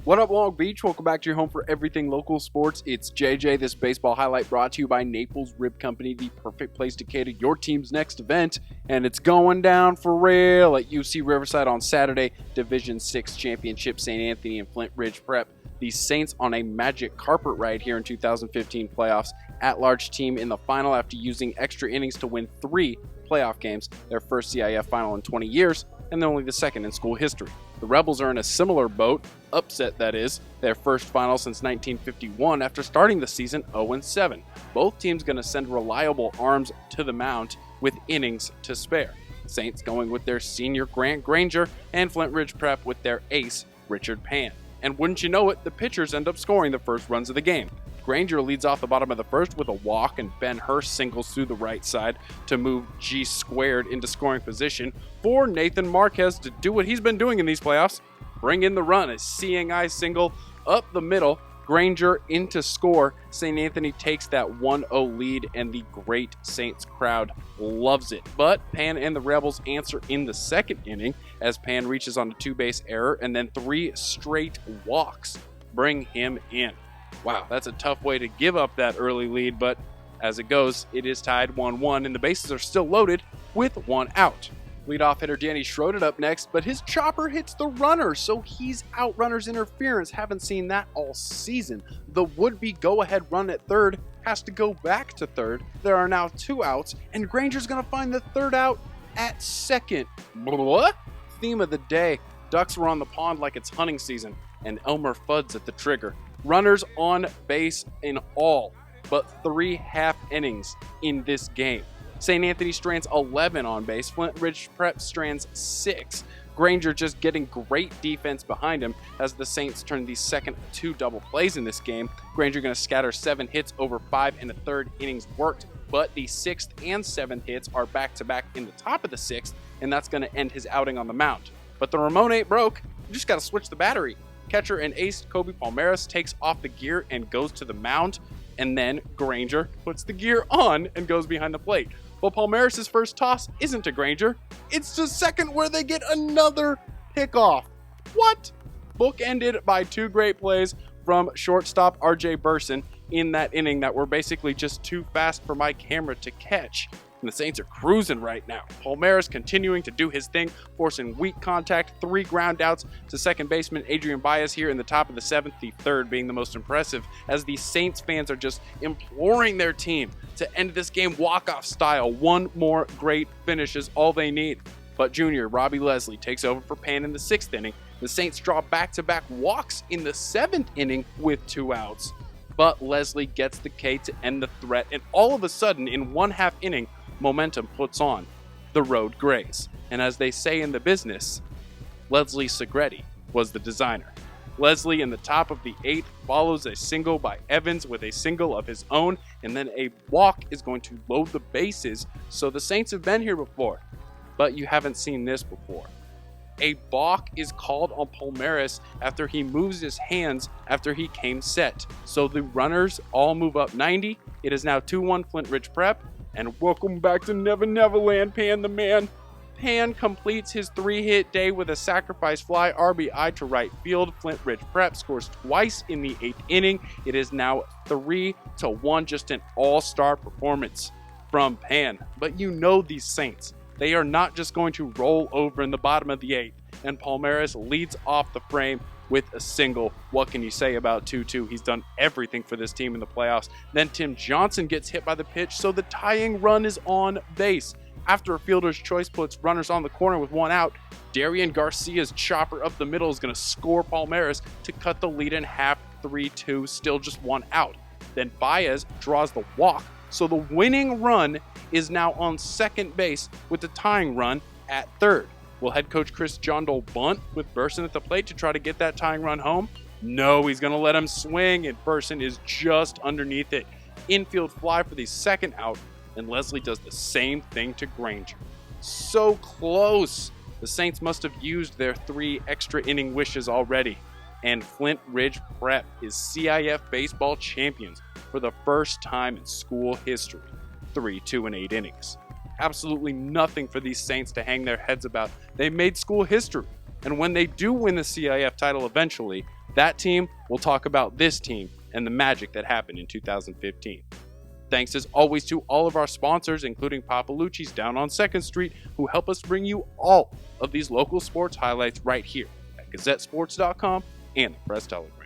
What up, Long Beach? Welcome back to your home for everything local sports. It's JJ. This baseball highlight brought to you by Naples Rib Company, the perfect place to cater your team's next event. And it's going down for real at UC Riverside on Saturday. Division 6 Championship, St. Anthony and Flintridge Prep. The Saints on a magic carpet ride here in 2015 playoffs. At-large team in the final after using extra innings to win 3 playoff games. Their first CIF final in 20 years, and they're only the second in school history. The Rebels are in a similar boat, upset that is, their first final since 1951 after starting the season 0-7. Both teams going to send reliable arms to the mound with innings to spare. Saints going with their senior Grant Granger and Flintridge Prep with their ace Richard Pan. And wouldn't you know it, the pitchers end up scoring the first runs of the game. Granger leads off the bottom of the first with a walk, and Ben Hurst singles through the right side to move G squared into scoring position for Nathan Marquez to do what he's been doing in these playoffs, bring in the run. A seeing eye single up the middle, Granger into score. St. Anthony takes that 1-0 lead, and the great Saints crowd loves it. But Pan and the Rebels answer in the second inning as Pan reaches on a 2-base error, and then 3 straight walks bring him in. Wow, that's a tough way to give up that early lead, but as it goes, it is tied 1-1, and the bases are still loaded with 1 out. Leadoff hitter Danny Schroeder up next, but his chopper hits the runner, so he's out runner's interference. Haven't seen that all season. The would-be go-ahead run at third has to go back to third. There are now 2 outs, and Granger's going to find the third out at second. What? Theme of the day. Ducks were on the pond like it's hunting season, and Elmer Fudd's at the trigger. Runners on base in all but 3 half innings in this game. St. Anthony strands 11 on base. Flintridge Prep strands 6. Granger just getting great defense behind him as the Saints turn the second 2 double plays in this game. Granger going to scatter 7 hits over 5 1/3 innings worked, but the 6th and 7th hits are back-to-back in the top of the 6th, and that's going to end his outing on the mound. But the remote ain't broke. You just got to switch the battery. Catcher and ace Kobe Palmares takes off the gear and goes to the mound, and then Granger puts the gear on and goes behind the plate. But Palmares' first toss isn't to Granger. It's to second where they get another pickoff. What? Bookended by 2 great plays from shortstop R.J. Burson in that inning that were basically just too fast for my camera to catch. And the Saints are cruising right now. Palmares continuing to do his thing, forcing weak contact, 3 ground outs to second baseman Adrian Baez here in the top of the 7th, the third being the most impressive, as the Saints fans are just imploring their team to end this game walk-off style. 1 more great finish is all they need. But junior Robbie Leslie takes over for Pan in the 6th inning. The Saints draw back-to-back walks in the 7th inning with 2 outs. But Leslie gets the K to end the threat, and all of a sudden, in 1/2 inning, momentum puts on the road grays. And as they say in the business, Leslie Segretti was the designer. Leslie in the top of the 8th follows a single by Evans with a single of his own, and then a walk is going to load the bases. So the Saints have been here before, but you haven't seen this before. A balk is called on Palmares after he moves his hands after he came set. So the runners all move up 90. It is now 2-1 Flintridge Prep. And welcome back to Never Neverland, Pan the man. Pan completes his 3-hit day with a sacrifice fly RBI to right field. Flintridge Prep scores twice in the 8th inning. It is now 3-1, just an all-star performance from Pan. But you know these Saints. They are not just going to roll over in the bottom of the 8th. And Palmares leads off the frame with a single. What can you say about 2-2? He's done everything for this team in the playoffs. Then Tim Johnson gets hit by the pitch, so the tying run is on base. After a fielder's choice puts runners on the corner with 1 out, Darian Garcia's chopper up the middle is going to score Palmares to cut the lead in half. 3-2, still just 1 out. Then Baez draws the walk, so the winning run is now on second base with the tying run at third. Will head coach Chris John Dole bunt with Burson at the plate to try to get that tying run home? No, he's going to let him swing, and Burson is just underneath it. Infield fly for the second out, and Leslie does the same thing to Granger. So close. The Saints must have used their 3 extra inning wishes already. And Flintridge Prep is CIF baseball champions for the first time in school history. 3 2-8 innings. Absolutely nothing for these Saints to hang their heads about. They made school history. And when they do win the CIF title eventually, that team, we'll talk about this team and the magic that happened in 2015. Thanks as always to all of our sponsors, including Papalucci's down on 2nd Street, who help us bring you all of these local sports highlights right here at GazetteSports.com and the Press Telegram.